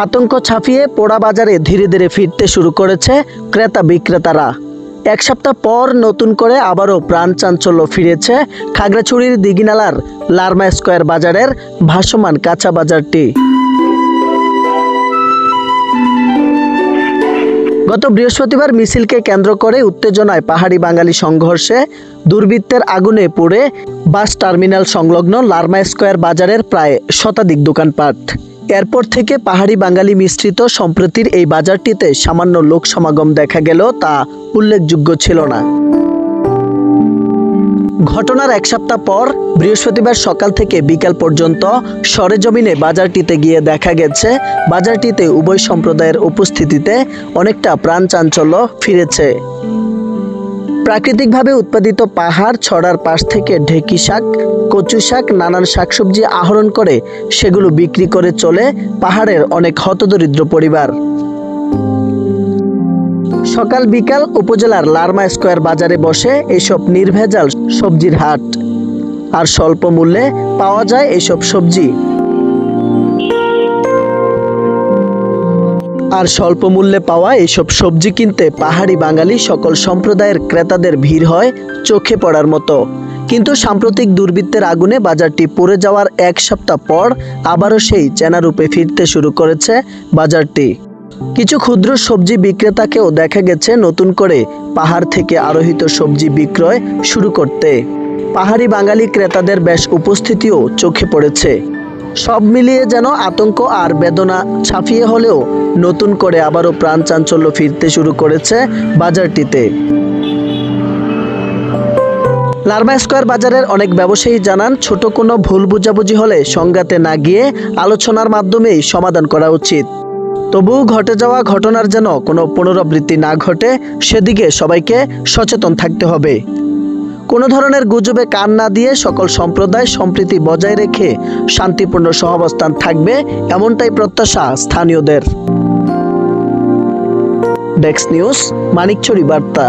আতঙ্ক ছাপিয়ে পোড়া বাজারে ধীরে ধীরে ফিরতে শুরু করেছে ক্রেতা বিক্রেতারা। এক সপ্তাহ পর নতুন করে আবারও প্রাণ চাঞ্চল্য ফিরেছে খাগড়াছড়ির দিঘিনালার লারমা স্কয়ার বাজারের ভাসমান কাঁচা বাজারটি। গত বৃহস্পতিবার মিছিলকে কেন্দ্র করে উত্তেজনায় পাহাড়ি বাঙালি সংঘর্ষে দুর্বৃত্তের আগুনে পুড়ে বাস টার্মিনাল সংলগ্ন লারমা স্কয়ার বাজারের প্রায় শতাধিক দোকানপাট। এরপর থেকে পাহাড়ি বাঙালি মিশ্রিত সম্প্রীতির এই বাজারটিতে সামান্য লোক সমাগম দেখা গেলেও তা উল্লেখযোগ্য ছিল না। ঘটনার এক সপ্তাহ পর বৃহস্পতিবার সকাল থেকে বিকাল পর্যন্ত সরেজমিনে বাজারটিতে গিয়ে দেখা গেছে বাজারটিতে উভয় সম্প্রদায়ের উপস্থিতিতে অনেকটা প্রাণ চাঞ্চল্য ফিরেছে। প্রাকৃতিকভাবে উৎপাদিত পাহাড় ছড়ার পাশ থেকে ঢেকি শাক, কচু শাক, নানান শাকসবজি আহরণ করে সেগুলো বিক্রি করে চলে পাহাড়ের অনেক হতদরিদ্র পরিবার। সকাল বিকাল উপজেলার লারমা স্কয়ার বাজারে বসে এসব নির্ভেজাল সবজির হাট, আর স্বল্প মূল্যে পাওয়া যায় এসব সবজি। পাওয়া এইসব সবজি কিনতে পাহাড়ি বাঙালি সকল সম্প্রদায়ের ক্রেতাদের ভিড় হয় চোখে পড়ার মতো। কিন্তু সাম্প্রতিক দুর্বৃত্তের আগুনে বাজারটি পুড়ে যাওয়ার এক সপ্তাহ পর আবারও সেই চেনা রূপে ফিরতে শুরু করেছে বাজারটি। কিছু ক্ষুদ্র সবজি বিক্রেতাকেও দেখা গেছে নতুন করে পাহাড় থেকে আরোহিত সবজি বিক্রয় শুরু করতে। পাহাড়ি বাঙালি ক্রেতাদের বেশ উপস্থিতিও চোখে পড়েছে। সব মিলিয়ে যেন আতঙ্ক আর বেদনা ছাপিয়ে হলেও নতুন করে আবারও প্রাণ চাঞ্চল্য ফিরতে শুরু করেছে বাজারটিতে। লারমা স্কয়ার বাজারের অনেক ব্যবসায়ী জানান, ছোট কোনো ভুল বুঝাবুঝি হলে সংঘাতে না গিয়ে আলোচনার মাধ্যমেই সমাধান করা উচিত। তবুও ঘটে যাওয়া ঘটনার যেন কোনো পুনরাবৃত্তি না ঘটে সেদিকে সবাইকে সচেতন থাকতে হবে। কোনো ধরনের গুজবে কান না দিয়ে সকল সম্প্রদায় সম্প্রীতি বজায় রেখে শান্তিপূর্ণ সহাবস্থান থাকবে, এমনটাই প্রত্যাশা স্থানীয়দের। ডেস্ক নিউজ, মানিকছড়ি বার্তা।